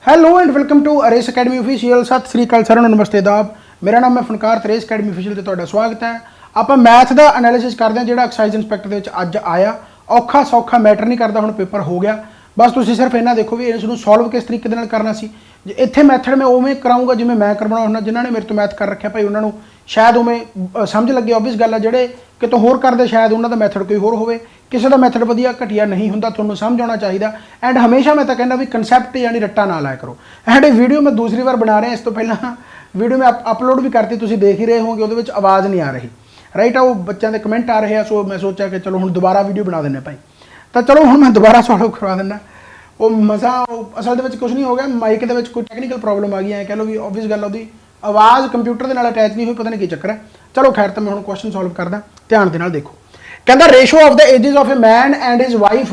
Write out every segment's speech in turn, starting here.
Hello and welcome to race academy official. Sat Sri अकाल साਰਿਆਂ ਨੂੰ नमस्ते दाब। मेरा नाम है फनकार ਤੇ रेस अकेडमी ऑफिशियल ਤੇ ਤੁਹਾਡਾ ਸਵਾਗਤ ਹੈ। ਆਪਾਂ ਮੈਥ ਦਾ ਐਨਾਲਿਸਿਸ ਕਰਦੇ ਹਾਂ ਜਿਹੜਾ ਐਕਸਾਈਜ਼ ਇੰਸਪੈਕਟਰ ਦੇ ਵਿੱਚ ਅੱਜ ਆਇਆ। ਔਖਾ ਸੌਖਾ ਮੈਟਰ ਨਹੀਂ ਕਰਦਾ, ਹੁਣ ਪੇਪਰ ਹੋ ਗਿਆ। ਬਸ ਤੁਸੀਂ ਸਿਰਫ ਇਹਨਾਂ ਦੇਖੋ ਵੀ ਇਸ ਨੂੰ ਸੋਲਵ ਕਿਸ ਤਰੀਕੇ ਦੇ ਨਾਲ ਕਰਨਾ ਸੀ। ਜੇ ਇੱਥੇ ਮੈਥਡ ਮੈਂ ਉਵੇਂ ਕਰਾਉਂਗਾ ਜਿਵੇਂ ਮੈਂ ਕਰਵਾਉਣਾ ਹੁੰਦਾ। ਜਿਨ੍ਹਾਂ ਨੇ ਮੇਰੇ ਤੋਂ ਮੈਥ ਕਰ ਰੱਖਿਆ ਭਾਈ ਉਹਨਾਂ ਨੂੰ ਸ਼ਾਇਦ ਉਵੇਂ ਸਮਝ ਲੱਗੇ। ਓਬਵੀਅਸ ਗੱਲ ਹੈ, ਜਿਹੜੇ ਕਿਤੋਂ ਹੋਰ ਕਰਦੇ ਸ਼ਾਇਦ ਉਹਨਾਂ ਦਾ ਮੈਥਡ ਕੋਈ ਹੋਰ ਹੋਵੇ। ਕਿਸੇ ਦਾ ਮੈਥਡ ਵਧੀਆ ਘਟੀਆ ਨਹੀਂ ਹੁੰਦਾ, ਤੁਹਾਨੂੰ ਸਮਝ ਆਉਣਾ ਚਾਹੀਦਾ। ਐਂਡ ਹਮੇਸ਼ਾ ਮੈਂ ਤਾਂ ਕਹਿੰਦਾ ਵੀ ਕਨਸੈਪਟ यानी ਰੱਟਾ ना लाया करो। एंड वीडियो मैं दूसरी बार बना रहा इस तो पहला वीडियो मैं अपलोड भी करती, तुम देख ही रहे होंगे, वो आवाज़ नहीं आ रही राइट। वो बच्चों के कमेंट आ रहे हैं, सो मैं सोचा कि चलो हम दोबारा वीडियो बना दें भाई। तो चलो हम मैं दोबारा सॉल्व करवा देना। वो मसा असल में कुछ नहीं हो गया, माइक के कोई टैक्नीकल प्रॉब्लम आ गई है, कह लो भी ऑब्वियस गल उसकी आवाज़ कंप्यूटर के नाल अटैच नहीं हुई, पता नहीं की चक्कर है। चलो खैर, तो मैं हम क्वेश्चन सॉल्व करदा, ध्यान के नाल देखो। कहता ratio of the ages of a man and his wife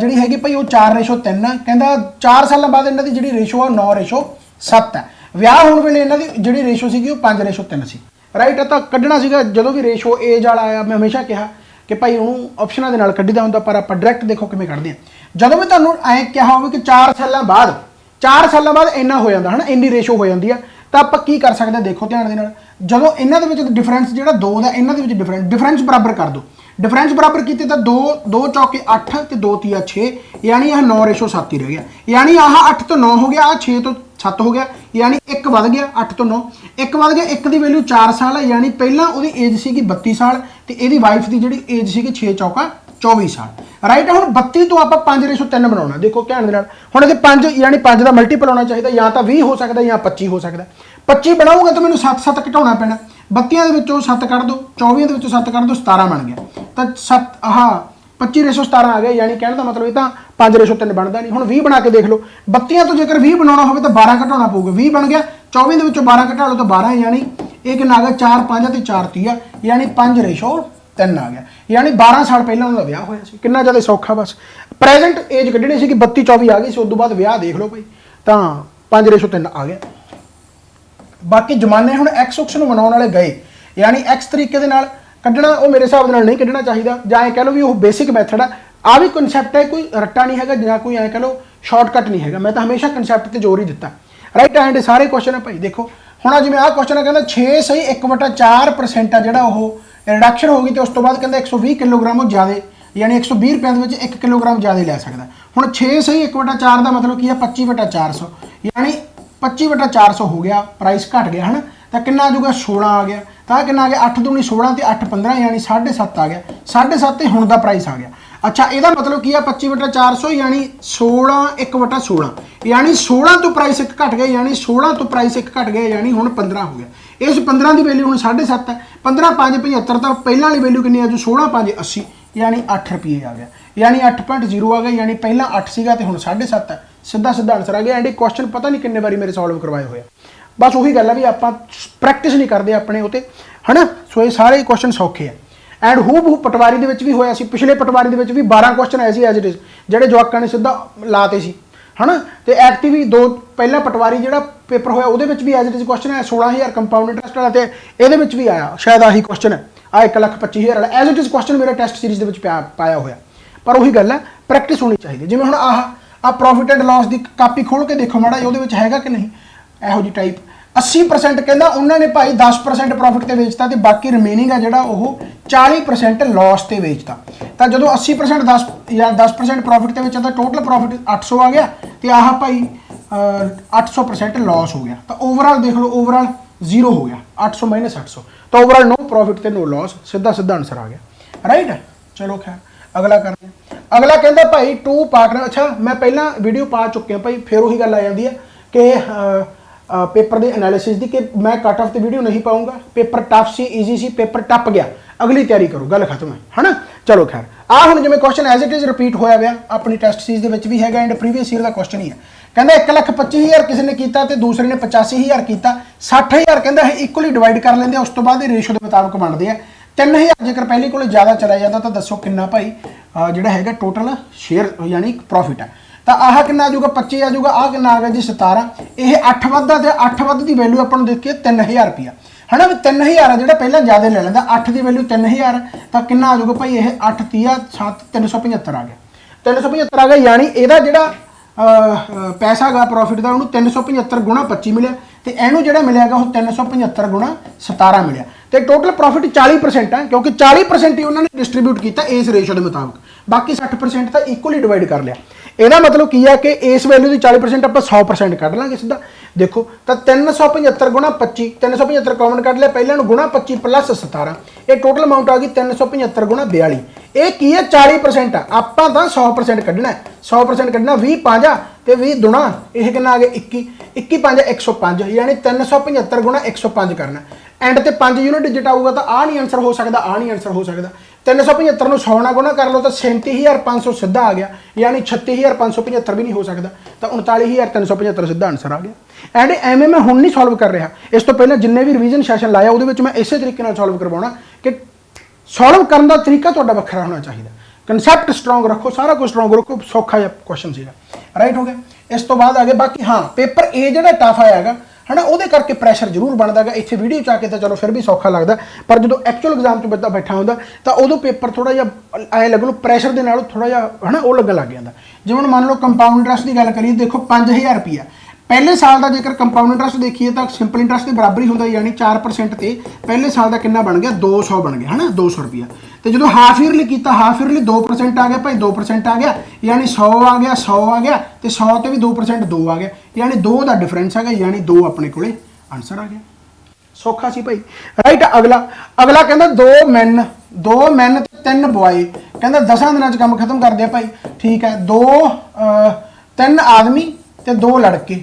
जी हैगी भाई वो 4:3 है। कहता 4 साल बाद इन्हों की जी रेशो है 9:7 है। ਵਿਆਹ ਹੋਣ ਵੇਲੇ ਇਹਨਾਂ ਦੀ ਜਿਹੜੀ ਰੇਸ਼ੋ ਸੀਗੀ ਉਹ 5:3 ਸੀ ਰਾਈਟ। ਤਾਂ ਕੱਢਣਾ ਸੀਗਾ ਜਦੋਂ ਵੀ ਰੇਸ਼ੋ ਏਜ ਵਾਲਾ ਆਇਆ, ਮੈਂ ਹਮੇਸ਼ਾ ਕਿਹਾ ਕਿ ਭਾਈ ਉਹਨੂੰ ਆਪਸ਼ਨਾਂ ਦੇ ਨਾਲ ਕੱਢੀਦਾ ਹੁੰਦਾ, ਪਰ ਆਪਾਂ ਡਾਇਰੈਕਟ ਦੇਖੋ ਕਿਵੇਂ ਕੱਢਦੇ ਆ। ਜਦੋਂ ਵੀ ਤੁਹਾਨੂੰ ਐਂ ਕਿਹਾ ਹੋਵੇ ਕਿ 4 ਸਾਲਾਂ ਬਾਅਦ ਇੰਨਾ ਹੋ ਜਾਂਦਾ ਹਨਾ, ਇੰਨੀ ਰੇਸ਼ੋ ਹੋ ਜਾਂਦੀ ਆ, ਤਾਂ ਆਪਾਂ ਕੀ ਕਰ ਸਕਦੇ ਹਾਂ ਦੇਖੋ ਧਿਆਨ ਦੇ ਨਾਲ। ਜਦੋਂ ਇਹਨਾਂ ਦੇ ਵਿੱਚ ਡਿਫਰੈਂਸ ਜਿਹੜਾ 2 ਦਾ, ਇਹਨਾਂ ਦੇ ਵਿੱਚ ਡਿਫਰੈਂਸ ਬਰਾਬਰ ਕਰ ਦਿਓ। डिफरेंस बराबर किए तो 2 चौके 8 तो 2 तिया 6, यानी यह 9:7 ही रह गया। यानी आह 8 तो 9 हो गया, आ 6 तो 7 हो गया, यानी 1 वध गया। 8 तो 9 1 वध गया। 1 की वैल्यू 4 साल है, यानी पहला वो एज सी 32 साल तो यदी वाइफ की जी एज सी 6 चौका 24 साल राइट। हम 32 तो आप 5:3 बनाना, देखो ध्यान देना। हम इसे 5 यानी 5 का मल्टीपल होना चाहिए, या तो 20 हो सकता या 25 हो सकता। 25 बनाऊंगा तो मैं 7 घटाना पैना। 32 के 7 कढ़ दो, 24 के 7 कढ़ दो, 17 बन गया। तो 7 25:17 आ गया, यानी कहने का मतलब ये तो 5:3 बनता नहीं। हम 20 बना के देख लो। 32 तो जेकर 20 बनाना हो तो 12 घटाना पऊगा। 20 बन गया, 24 के 12 घटा लो तो 12, यानी ये कितना आ गया 4 5 तो 4 30, यानी 5:3 आ गया। यानी 12 साल पहले उन्होंने विआह होया सी। कितना ज़्यादा सौखा। बस प्रेजेंट एज कढ़नी सी कि 32 24 आ गई सी, उस तो बाद विआह देख लो भाई, तो 5:3 आ गया। बाकी जमाने हम एक्स उक्स में बनाने वाले गए, यानी एक्स तरीके के नाल कढ़ना वो मेरे हिसाब से नहीं कढ़ना चाहिए। जाए कह लो भी वो बेसिक मैथड है, आ भी कनसैप्ट है, कोई रट्टा नहीं है या कोई कह लो शॉर्टकट नहीं है। मैं तो हमेशा कनसैप्ट पर जोर ही दिता राइट। एंड सारे क्वेश्चन है भाई देखो। हम जिमें आ क्वेश्चन है, कहता 6 सही 1/4% है जो रिडक्शन होगी, तो उस तो बाद कहता 120 किलोग्राम वो ज़्यादा, यानी 120 रुपये में 1 किलोग्राम ज़्यादा ले सकता। हम 6 सही 1/4 का मतलब की है 25/400, यानी 25/400 हो गया, प्राइस घट गया है ना। तो कितना आ जाऊगा 16 आ गया। तो कितना आ गया 8 दूनी 16 तो 8 15, यानी 7.5 आ गया। 7.5 हुण का प्राइस आ गया। अच्छा, यदा मतलब की है 25/400, यानी 16 1/16, यानी 16 तो प्राइस 1 घट गया, यानी 16 तो प्राइस 1 घट गया, यानी हुण 15 हो गया। इस 15 की वैल्यू हुण 7.5 है। 15 5 75, तो पहला वाली वैल्यू कितनी आ जू 16 5 80, यानी 8 रुपये आ गया, यानी 8.0 आ गया। यानी पहला 8 सीगा तो हुण 7.5 है। सीधा आंसर आ गया। एंड क्वेश्चन पता नहीं कितने बारी मेरे सॉल्व करवाए हुए। बस वही गल है भी आप प्रैक्टिस नहीं करते अपने उते है ना। सो ये सारे क्वेश्चन सौखे हैं। एंड हूबहू पटवारी के भी होया सी, पिछले पटवारी के भी 12 क्वेश्चन आए सी एज इट इज, जेडे जवाकां ने सीधा लाते सी है ना। तो एक्ट भी 2 पहला पटवारी जो पेपर होया वो भी एज इट इज क्वेश्चन है 16,000 कंपाउंड इंटरस्ट वाला, तो ये भी आया शायद आही क्वेश्चन है आ 1,25,000 वाला एज इट इज क्वेश्चन मेरे टेस्ट सीरीज के पाया होया। पर वही गल है, प्रैक्टिस होनी चाहिए। जिवें हुण आ प्रॉफिट एंड लॉस की कापी खोल के देखो माड़ा, वो है कि नहीं यहो जी टाइप। 80% कहता उन्होंने भाई 10% प्रॉफिट से बेचता, तो बाकी रिमेनिंग है जोड़ा वो 40% लॉस से बेचता। तो जो 80% 10 या 10% प्रॉफिट से बेचा तो टोटल प्रॉफिट 800 आ गया, तो आह भाई 800% लॉस हो गया। तो ओवरऑल देख लो, ओवरऑल 0 हो गया, 800 - 800, तो ओवरऑल नो प्रॉफिट तो नो लॉस, सीधा आंसर आ गया राइट। चलो खैर अगला करते हैं। अगला कहता भाई 2 पार्टनर। अच्छा, मैं पहला वीडियो पा चुके भाई, फिर वही गल आ जाती है कि पेपर के एनालिसिस की कि मैं कट ऑफ तो वीडियो नहीं पाऊंगा, पेपर टफ सी ईजी सी, पेपर टप गया, अगली तैयारी करो, गल खत्म है ना। चलो खैर आ हम जिमें question as it is repeat होया गया अपनी टेस्ट सीरीज भी है, एंड प्रीवियस ईयर का क्वेश्चन ही है। कहता 1,25,000 किसी ने किया तो दूसरे ने 85,000 किया, 60,000 कहता है इक्वली डिवाइड कर लेंगे, उस तो बाद रेशो के मुताबिक बनते हैं। 3,000 जेकर पहले को ज़्यादा चला जाता तो दसो कितना भाई जोड़ा है टोटल शेयर यानी प्रॉफिट है। तो आह कितना आ जाऊगा 25 आ जाऊगा, आ कितना आ गया जी 17। ये 8 वधा, तो 8 वध की वैल्यू अपन देखिए 3,000 रुपया है ना। 3,000 है जो पहले ज़्यादा ले लेंदा, 8 की वैल्यू 3,000, तो कितना आ जाऊगा भाई ये 8 30 7 375 आ गया। 375 आ गया, यानी यदा जोड़ा पैसा गा प्रॉफिट का उन्होंने 375 गुणा 25 मिले तो इनू जो मिलेगा वो 375 गुणा 17 मिले तो टोटल प्रॉफिट 40% है क्योंकि 40% ही उन्होंने डिस्ट्रीब्यूट किया इस रेशो के मुताबिक बाकी 60% तो इक्वली डिवाइड कर लिया। ਇਹਦਾ मतलब की है कि इस वैल्यू की 40% आप 100% कढ़ लाँगे सीधा देखो तो 375 गुणा 25 375 कॉमन कढ़ लिया पहले गुणा 25 प्लस 17 ये टोटल अमाउंट आ गई 375 गुणा 42 ये की है 40% आप तो 100% कढ़ना 100% कढ़ना 20 5 तो 20 दुणा यह कि आ गया 21 5 105 यानी 375 गुणा 105 करना एंड ते 5 यूनिट डिजिट आऊगा तो आ नहीं आंसर हो सकता आ नहीं आंसर हो सकता 375 में 100 ना गुणा कर लो तो 37,500 सीधा आ गया यानी 36,575 भी नहीं हो सकता तो 39,375 सीधा आंसर आ गया। एंड एवं मैं हुण नहीं सॉल्व कर रहा इस तो पहले जिन्ने भी रिवीजन सैशन लाया वो मैं इस तरीके सॉल्व करवाना कि सॉल्व करने का तरीका तुहाडा वखरा होना चाहिए कंसैप्ट स्ट्रोंग रखो सारा कुछ स्ट्रोंग रखो सौखा जिहा क्वेश्चन सीगा राइट हो गया। इस तो बाद आगे बाकी हाँ पेपर ए जिहड़ा टफ आया है ना वो करके प्रैशर जरूर बनता है इतने वीडियो च आके तो चलो फिर भी सौखा लगता पर जो एक्चुअल एग्जाम च बच्चा बैठा होंगे तो उदों पेपर थोड़ा जिहा ऐ लगन प्रैशर के नालों थोड़ा जिहा है ना वो लगन लग जाता जिवें मान लो कंपाउंड इंटरस्ट की गल करिए देखो 5,000 रुपया पहले साल का जेकर कंपाउंड इंटरस्ट देखिए तो सिंपल इंटरस्ट के बराबर ही होंगे यानी 4% से पहले साल का कितना बन गया 200 बन गया है ना 200 रुपया तो जो हाफ ईयरली किया हाफ ईयरली 2% आ गया भाई 2% आ गया यानी 100 आ गया 100 आ गया तो 100 तो भी 2% 2 आ गया यानी 2 का डिफरेंस है यानी 2 अपने को आंसर आ गया सौखा सी भाई राइट। अगला अगला कहता दो मैन 3 बॉय कहता 10 दिनों काम खत्म कर दिया भाई ठीक है 3 आदमी तो 2 लड़के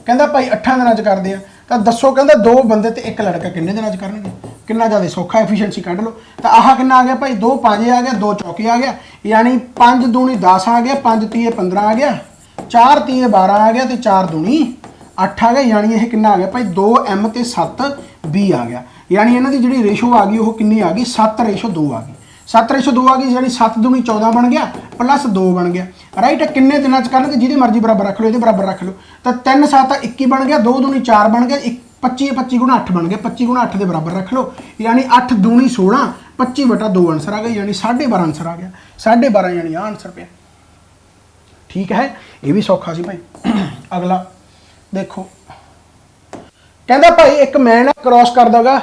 कहता भाई 8 दिनों कर दिया तो दसो कहता 2 बंदे तो 1 लड़का किन्ने दिनों करनगे कितना ज़्यादा सौखा एफिशिएंसी कढ़ लो तो आह कितना आ गया भाई 2 5 आ गया 2 चौके आ गया यानी 5 दूनी 10 आ गया 5 तीए 15 आ गया 4 तीए 12 आ गया तो 4 दूनी 8 आ गया यानी यह कितना आ गया भाई 2 M ते 7 B आ गया यानी इन्हों की जी रेशो आ गई वो कितनी आ गई 7:2 आ गई 7:2 आ गई यानी 7 दूनी 14 बन गया प्लस 2 बन गया राइट किन्ने दिनों करनगे जिहदे मर्जी बराबर रख लो ये बराबर रख लो तो 3 7 21 बन गया 2 दूनी 4 बन गया 25 गुणा 8 बन गया 25 गुणा 8 के बराबर रख लो यानी 8 दूनी 16 25/2 आंसर आ गया यानी 12.5 आंसर आ गया 12.5 यानी आंसर पे ठीक है ये भी सौखा सी भाई। अगला देखो कहता भाई एक मैन क्रॉस कर देगा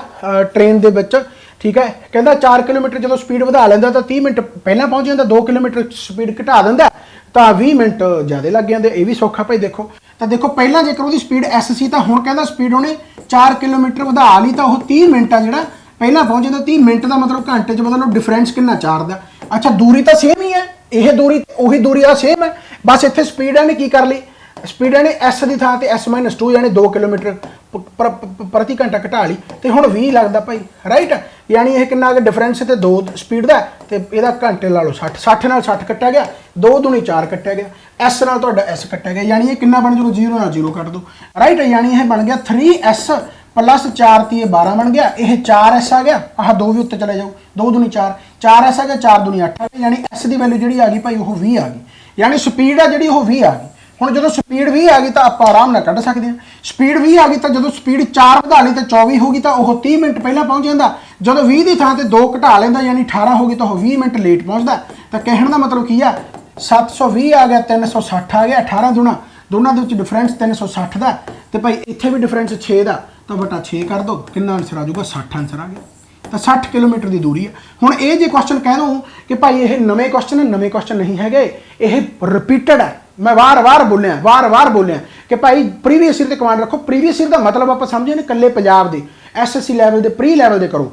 ट्रेन के विच ठीक है कहता 4 किलोमीटर जो स्पीड बढ़ा लेंदा तो 30 मिनट पहला पहुंच जाता 2 किलोमीटर स्पीड घटा देंदा तो 20 मिनट ज़्यादा लग जाते ये भी सौखा भाई देखो तो देखो पहला जेकर वो स्पीड S सी तो हुण कहता स्पीड उन्हें 4 किलोमीटर बढ़ा ली तो वह 30 मिनट आ जो पहला पहुंच जाता 30 मिनट का मतलब घंटे च मतलब डिफरेंस कितना 4 का अच्छा दूरी तो सेम ही है यह दूरी उही दूरी आ सेम है बस इतने स्पीड ने की कर ली स्पीड ने S की थां ते S-2 यानी 2 किलोमीटर प्रति घंटा घटा ली तो हुण 20 लगता भाई राइट यानी यह कितना आ डिफरेंस तो 2 स्पीड का तो यदा घंटे ला लो 60 नाल 60 कट्टिया गया 2 दूनी 4 कट्टिया गया S नाल तुहाडा S कट्टिया गया यानी ये कितना बन जूगा 0 नाल 0 कट दो राइट यानी यह बन गया 3S प्लस 4 तीए 12 बन गया यह 4S आ गया आह 2 भी उत्ते चले जाओ 2 दूनी 4S आ गया 4 दूनी 8 आ गया यानी S की वैल्यू जी आ गई भाई वो 20 आ गई यानी स्पीड आ जी वो 20 आ गई हुण जो स्पीड 20 आ गई तो आप आराम नाल कढ़ सकते हैं स्पीड 20 आ गई तो जो स्पीड 4 बढ़ा ली तो 24 होगी तो वह 30 मिनट पहला पहुँच जाता जो 20 की थां ते 2 घटा लेंदा यानी 18 होगी तो वह 20 मिनट लेट पहुँचता तो कहने का मतलब की है 720 आ गया 360 आ गया 18 दूना दोनों के डिफरेंस 360 का तो भाई इतने भी डिफरेंस 6 का तो बटा 6 कर दो कितना आंसर आ जाऊगा 60 आंसर आ गया तो 60 किलोमीटर की दूरी है। हुण ये जो क्वेश्चन कह दूँ कि भाई ये नवे क्वेश्चन नहीं है ये रिपीटड है मैं वार वार बोलिया कि भाई प्रीवियस ईयर से कमांड रखो प्रीवियस ईयर का मतलब आप समझे नहीं कल्ले पंजाब के SSC लैवल के प्री लैवल के करो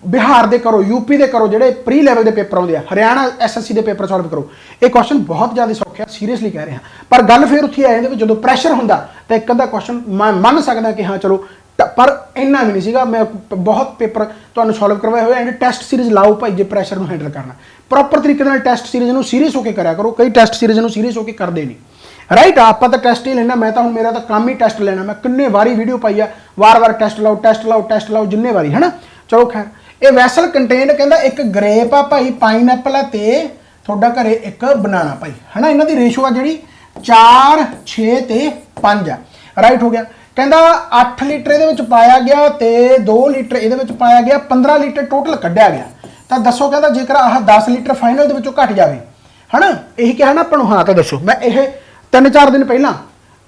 बिहार के करो यूपी के करो जोड़े प्री लैवल के पेपर आते हैं हरियाणा SSC के पेपर सॉल्व करो ये क्वेश्चन बहुत ज़्यादा सौखे सीरीयसली कह रहे हैं पर गल फिर उत्थे आ जाती जो प्रैशर होंगे तो एक अद्धा क्वेश्चन मैं मन सकता कि हाँ चलो पर इन्ना भी नहीं सीगा मैं बहुत पेपर तो सॉल्व करवाए हुए एंड टैसट सीरीज लाओ भाई जो प्रैशर में हैंडल करना प्रॉपर तरीके टैसट सीरीज में सीरीयस होकर करा करो कई टैसट सीरीज में सीरीयस होकर करते नहीं राइट आप तो टैसट ही लेना मैं तो हूँ मेरा तो काम ही टैसट लेना मैं किन्ने बारी वीडियो पाई है वार टैसट लाओ जिन्ने बारी है ना चलो खैर ये वैसल कंटेन कहता एक ग्रेप आ भाई पाइनएप्पल है तो थोड़ा घरे एक बनाना भाई है ना इन्हों की रेशो आ जी 4 6 ते 5 है राइट हो गया कहता 8 लीटर ये पाया गया तो 2 लीटर ये पाया गया 15 लीटर टोटल कढ़िया गया तो दसो कहता जेकर आह 10 लीटर फाइनल घट जाए है ना यही कहा ना अपन हाँ तो दसो मैं ये 3-4 दिन पहला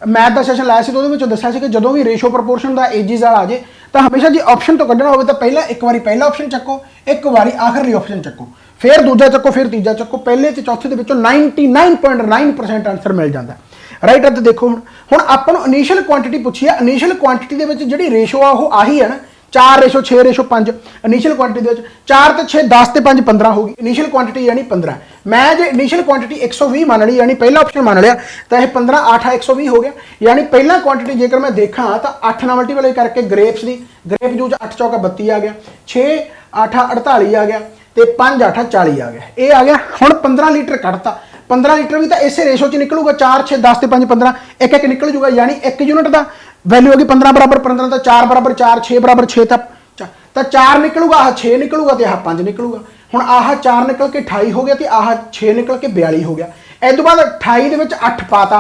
मैथ का सैशन लाया तो दसिया कि जो भी रेशो प्रपोर्शन का एजिज वाला आ जाए तो हमेशा जी ऑप्शन तो कढ़ना हो तो पहला एक बार पहला ऑप्शन चक्को, एक बार आखिरी ऑप्शन चक्को, फिर दूजा चक्को, फिर तीजा चक्को, पहले तो चौथे के 99.9% आंसर मिल जाता है। राइट है। तो देखो हुण आपां नूं इनीशियल क्वांटिटी पूछी है, इनीशियल क्वांटिटी के जिहड़ी रेशो आ वो आही है ना 4:6:5 इनीशियल क्वांटिटी 4 तो 6 10 तो 5 15 होगी इनीशियल क्वांटिटी यानी 15। मैं जो इनीशियल क्वांटिटी 120 मान ली यानी पहला ऑप्शन मान लिया तो यह 15 8 120 हो गया। यानी पहला क्वांटिटी जेकर मैं देखा तो 8 नाल मल्टीप्लाई करके ग्रेप्स की ग्रेप जूस 8 चौका 32 आ गया, 6 8 48 आ गया, तो 5 8 40 आ गया, ये आ गया। हुण 15 लीटर कढ़ता, 15 लीटर भी तो इसे रेशो च निकलूगा 4 6 10 5 15 एक एक निकल जूगा। यानी 1 यूनिट का वैल्यू होगी 15 बराबर 15 तो 4 बराबर 4 6 बराबर 6 तो 4 निकलूगा, आह 6 निकलूगा तो आह 5 निकलूगा। हुण आह 4 निकल के 28 हो गया तो आह 6 निकल के 42 हो गया। इस तो बाद 28 के 8 पाता,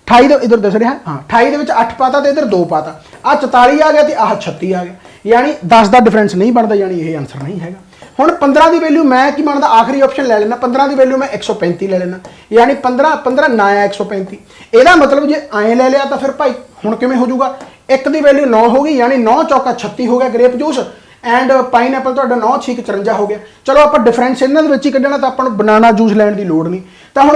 28 तो इधर दस रहा हाँ 28 के 8 पाता तो इधर 2 पाता, आ 44 आ गया तो आह 36 आ गया। यानी 10 का डिफरेंस नहीं बनता, यानी यह आंसर नहीं है। हुण 15 की वैल्यू मैं की मानता आखिरी ऑप्शन ले लेना, 15 की वैल्यू मैं 135 ले लेना, यानी 15 15 ना 135। यदा मतलब जे आए ले लिया तो फिर भाई हुण किवें हो जाऊगा, 1 की वैल्यू 9 होगी यानी 9 चौका 36 हो गया ग्रेप जूस एंड पाइनएप्पल तो 9 6 54 हो गया। चलो आप डिफरेंस इन्हों ही कढ़ना तो अपन बनाना जूस लैन की लड़ नहीं। तो हम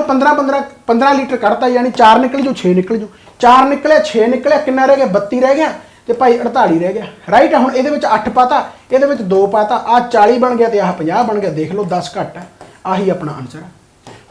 15 लीटर कढ़ता यानी 4 निकल जू 6 निकल जू, 4 निकले 6 निकले कितना रह गया 32 रह गया तो भाई 48 रह गया। राइट है। हुण ये 8 पाता ये 2 पाता आ 40 बन गया तो आह 50 बन गया। देख लो 10 घट है, आही अपना आंसर है।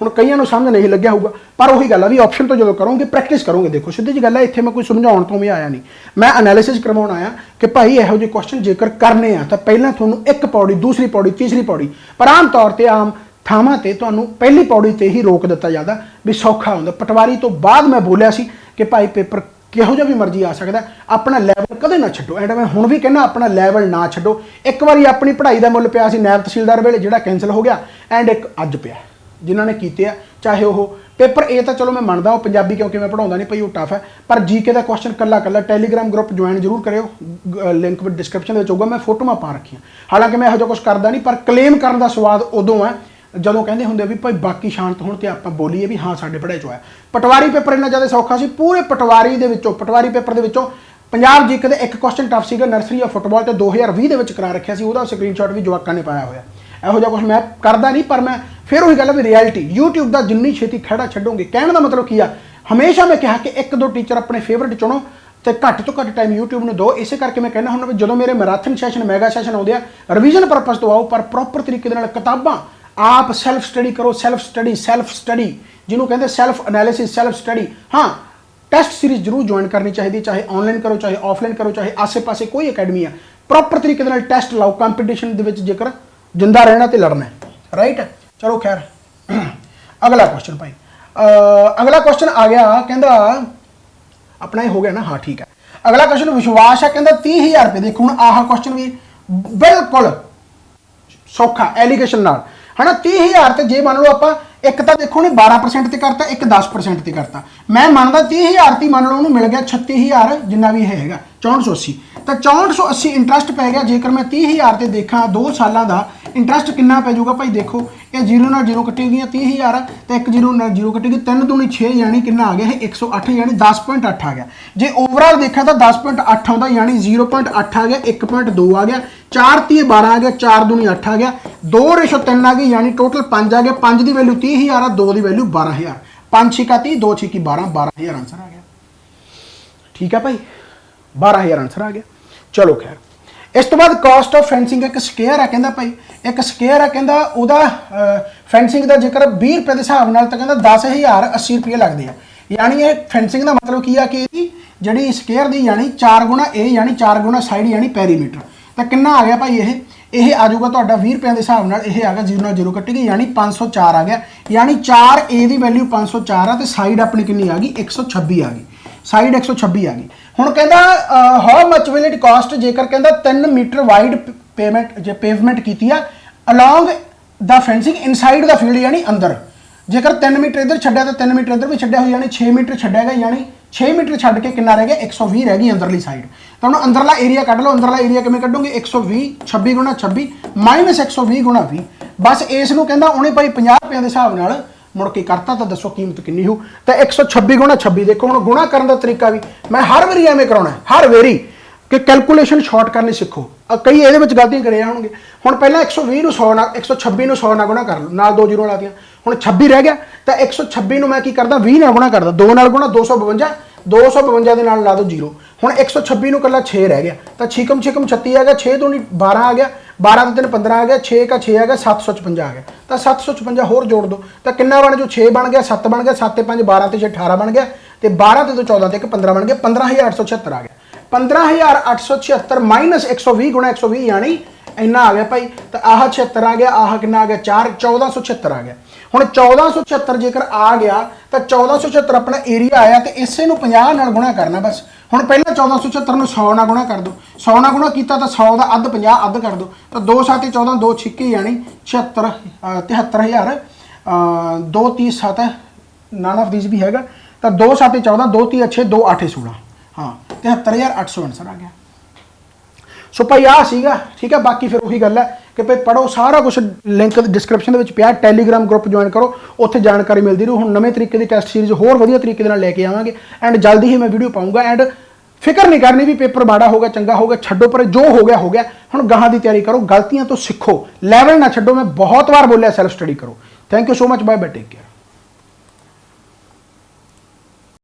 हुण कईयां नूं समझ नहीं लग्या होगा पर उही गल है भी ऑप्शन तो जो करोगे प्रैक्टिस करोगे। देखो सीधी जी गल है, इत्थे मैं कोई समझाउण तो भी आया नहीं, मैं एनालिसिस करवाउण आया कि भाई इहो जिहे क्वेश्चन जेकर करने आ तो पहलां तुहानूं एक पौड़ी दूसरी पौड़ी तीसरी पौड़ी पर आम तौर पर आम थावां ते तुहानूं पहली पौड़ी ते ही रोक दिता जाता भी सौखा हुंदा। पटवारी तो बाद मैं बोलिया सी कि भाई पेपर किहो जिहा भी मर्जी आ सकता, अपना लैवल कदे ना छड्डो। एंड मैं हुण भी कहना अपना लैवल ना छड्डो। एक बारी अपनी पढ़ाई का मुल पिया सी नायब तहसीलदार वेले जिहड़ा कैंसल हो गया एंड एक अज पिया जिन्होंने कीते आ, चाहे वो पेपर ए तो चलो मैं मानता हूँ पंजाबी क्योंकि मैं पढ़ाऊँगा नहीं भाई वो टफ है, पर जीके का क्वेश्चन कला कला टैलीग्राम ग्रुप ज्वाइन जरूर करो, लिंक डिस्क्रिप्शन में होगा। मैं फोटोआं पा रखियां, हालांकि मैं यहो कुछ करता नहीं पर क्लेम करने का स्वाद उदों है ਜਦੋਂ ਕਹਿੰਦੇ ਹੁੰਦੇ ਵੀ ਭਾਈ ਬਾਕੀ ਸ਼ਾਂਤ ਹੋਣ ਤੇ ਆਪਾਂ ਬੋਲੀਏ ਵੀ ਹਾਂ ਸਾਡੇ ਪੜ੍ਹਾਈ ਚੋਂ ਆਇਆ। ਪਟਵਾਰੀ ਪੇਪਰ ਇੰਨਾ ਜ਼ਿਆਦਾ ਸੌਖਾ ਸੀ, ਪੂਰੇ ਪਟਵਾਰੀ ਦੇ ਵਿੱਚੋਂ ਪਟਵਾਰੀ ਪੇਪਰ ਦੇ ਵਿੱਚੋਂ ਪੰਜਾਬ ਜੀਕੇ ਦੇ ਇੱਕ ਕੁਐਸਚਨ ਟਫ ਸੀਗਾ ਨਰਸਰੀ ਆਫ ਫੁੱਟਬਾਲ ਤੇ 2020 ਦੇ ਵਿੱਚ ਕਰਾ ਰੱਖਿਆ ਸੀ, ਉਹਦਾ ਸਕਰੀਨਸ਼ਾਟ ਵੀ ਜਵਾਕਾਂ ਨੇ ਪਾਇਆ ਹੋਇਆ। ਇਹੋ ਜਿਹਾ ਕੁਝ ਮੈਂ ਕਰਦਾ ਨਹੀਂ ਪਰ ਮੈਂ ਫਿਰ ਉਹੀ ਗੱਲ ਵੀ ਰਿਐਲਿਟੀ YouTube ਦਾ ਜਿੰਨੀ ਛੇਤੀ ਖੜਾ ਛੱਡੋਗੇ। ਕਹਿਣ ਦਾ ਮਤਲਬ ਕੀ ਆ, ਹਮੇਸ਼ਾ ਮੈਂ ਕਿਹਾ ਕਿ 1-2 ਟੀਚਰ ਆਪਣੇ ਫੇਵਰਟ ਚੁਣੋ ਤੇ ਘੱਟ ਤੋਂ ਘੱਟ ਟਾਈਮ YouTube ਨੂੰ ਦਿਓ। ਇਸੇ ਕਰਕੇ ਮੈਂ ਕਹਿੰਦਾ ਹੁੰਦਾ ਵੀ ਜਦੋਂ ਮੇਰੇ ਮੈਰਾਥਨ ਸੈਸ਼ਨ ਮੈਗਾ ਸੈਸ਼ਨ ਆਉਂਦੇ ਆ ਰਿਵੀਜ਼ਨ ਪਰਪਸ ਤੋਂ ਆਓ ਪਰ ਪ੍ਰੋਪਰ ਤਰੀਕੇ ਦੇ ਨਾਲ ਕਿਤਾਬਾਂ आप सैल्फ स्टडी करो। सैल्फ स्टडी जिन्होंने कहते सैल्फ एनालिसिस सैल्फ स्टडी। हाँ टेस्ट सीरीज जरूर ज्वाइन करनी चाहिए, चाहे ऑनलाइन करो चाहे ऑफलाइन करो चाहे आसे पासे कोई अकैडमी है, प्रॉपर तरीके के टेस्ट लाओ कंपीटिशन जेकर जिंदा रहना तो लड़ना है। राइट है। चलो खैर अगला क्वेश्चन भाई, अगला क्वेश्चन आ गया कहता अपना ही हो गया ना। हाँ ठीक है। अगला क्वेश्चन विश्वास है कहता 30,000 रुपये। देखो हूँ आह क्वेश्चन भी बिल्कुल सौखा एलीगेशन नाल है ना। 30,000 तो जे मान लो आप एक तो देखो ने 12% ते करता, एक 10% ते करता। मैं मानता 30,000 ती मान लो उन्होंने मिल गया 36,000 जिन्ना भी है 6480 तो 6480 इंटरस्ट पै गया। जेकर मैं 30,000 ते देखा 2 सालों का इंटरस्ट कितना पै जाऊगा भाई। देखो ये 0 ਨਾਲ 0 कटेगी 30,000 तो 1 0 ਨਾਲ 0 कटेगी 3 दूनी 6 यानी कितना आ गया 108 यानी 10.8 आ गया। जे ओवरऑल देखा तो 10.8 आता यानी 0.8 आ गया, 1.2 आ गया, 4 ती 12 आ गया, 4 दूनी 8 आ गया, 2:3 आ गई यानी टोटल 5 आ गया। 5 की वैल्यू 30,000 आ, 2 की वैल्यू 12,000, 5 6 30 2 6 12, 12,000 आंसर आ गया। ठीक है भाई 12,000 आंसर आ गया। चलो खैर इस तो बाद कॉस्ट ऑफ फेंसिंग एक स्केयर है कहता भाई, एक स्केयर है कहता ਉਹਦਾ फेंसिंग का जेकर 20 रुपए के हिसाब नाल तो कहता 10,080 रुपये लगते हैं। यानी ये फेंसिंग का मतलब की है कि जी स्केयर की यानी 4 गुणा ए यानी 4 गुणा साइड यानी पैरीमीटर तो कितना आ गया भाई। ये आ जाऊगा तो 20 रुपये के हिसाब नाल ये आ गया 0 ਨਾਲ 0 कटेगी यानी 504 आ गया। यानी 4 ए की वैल्यू 504 है तो साइड अपनी कितनी आ गई 126 आ गई, साइड 126 आ गई। हुण कहता how much will it cost जेकर कहता 3 मीटर वाइड पेमेंट जो पेवमेंट की along the fencing inside the field यानी अंदर। जेकर 3 मीटर इधर छड्या तो 3 मीटर इधर भी छड्या हो यानी 6 मीटर छड्या गया यानी 6 मीटर छड्ड के कितना रह गया 120 रह गई अंदरली साइड। तो हम अंदरला एरिया कढ़ लो, अंदरला एरिया किमें कढ़ोगे 120 26 गुणा 26 माइनस 120 गुणा 20। बस इस कहता उन्हें भाई 50 रुपये के हिसाब नाल मुड़ के करता तो दसो कीमत कितनी हो। तो 126 गुणा 26 देखो हुण गुणा करने का तरीका भी मैं हर वारी एवें कराउणा है, हर वारी कि कैलकुलेशन शॉर्ट करनी सीखो। कई ये गलतियां करे होंगे। हुण पहला 120 ਨੂੰ 100 ਨਾਲ 126 ਨੂੰ 100 ਨਾਲ गुणा कर लो, नाल 2 जीरो लातियां, हुण 26 रह गया तो 126 ਨੂੰ मैं की करदा 20 ਨਾਲ गुणा करदा, 2 ਨਾਲ गुणा 252, 252 ਦੇ ਨਾਲ ਲਾ दो जीरो। हुण 126 ਨੂੰ कल्ला 6 रह गया तो छिकम 36 आ गया, 6 तो नहीं 12 आ गया, 12 तो 3 15 आ गया, 6 का 6 आ गया, 756 आ गया। तो 756 होर जोड़ दो तो कितना बन जो 6 बन गया, 7 बन गया, 7 5 12 ते 18 बन गया, तो 12 ते 14 ते 15 बन गया, 15,876 आ गया। 15,876 माइनस 120 गुणा 120 यानी इन्ना आ गया भाई। तो आह 76 आ गया, आह कितना आ गया 4, 1476 आ गया। हुण 1476 जेकर आ गया तो 1476 अपना एरिया आया तो इसे नूं 50 नाल गुणा करना बस। हुण पहला 1476 नूं 100 नाल गुणा कर दो, 100 नाल गुणा कीता तो 100 का अद्ध 50 अद्ध कर दो, तो 2 7 14 2 6 यानी 76 73,000 2 30 7 नन ऑफ दिस भी हैगा। तो 2 7 14 2 30 6 2 8 16 हाँ 73,800 आंसर आ गया। सो भाई आ सीगा ठीक है। बाकी फिर वही गल है कि भाई पढ़ो सारा कुछ, लिंक डिस्क्रिप्शन के पिया, टैलीग्राम ग्रुप ज्वाइन करो, उत्थे जानकारी मिलती रहू। हुण नवें तरीके की टैस्ट सीरीज होर वधिया तरीके नाल लैके आवांगे एंड जल्दी ही मैं वीडियो पाऊंगा। एंड फिक्र नहीं करनी भी पेपर माड़ा हो गया चंगा हो गया, छड्डो पर जो हो गया। हुण गाहां दी तैयारी करो, गलतियां तो सीखो, लैवल ना छड्डो। मैं बहुत बार बोलिया सेल्फ स्टडी करो। Thank you so much, bye bye, take care.